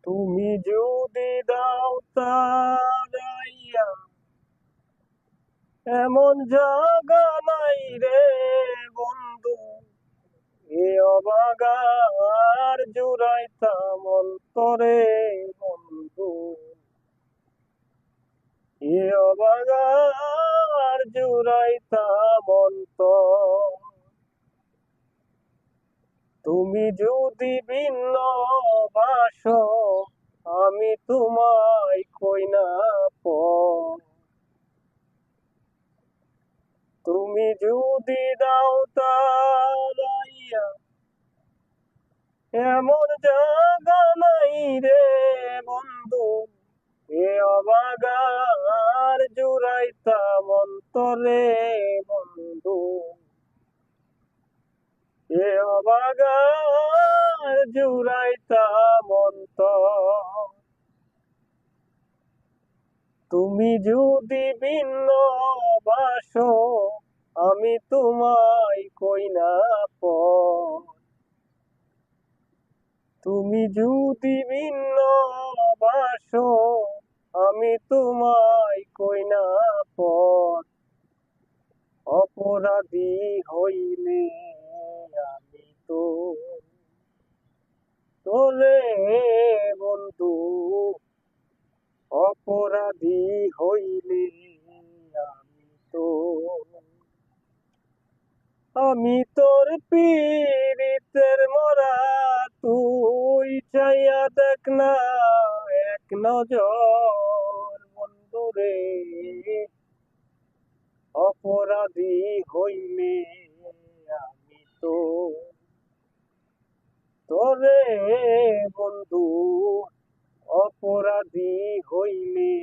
তুমি যদি দাও তারাইয়া, এমন জাগা নাই রে বন্ধু, এ অবাগার জুড়াইতাম অন্তরে বন্ধু, এ অবাগার জুড়াইতাম অন্তর। তুমি যদি ভিন্ন বাসো, আমি তোমায় কই না পর। তুমি যদি দাও তারাইয়া, এমন জায়গা নাই রে বন্ধু, এ অবাগার জুড়াইতাম অন্তরে বন্ধু, এ অবাগার জুড়াইতাম অন্তর। তুমি যদি ভিন্ন বাসো, আমি তোমায় কই না পর। তুমি যদি ভিন্ন বাসো, আমি তোমায় কই না পর। অপরাধী হইলে আমি তো তোরে বন্ধু, অপরাধী হইলে আমি তোর পীড়িতের মরা, তুই চাইয়া দেখ না এক নজর বন্ধু রে। অপরাধী হইলে আমি তো তোরে বন্ধু, অপরাধী হইলে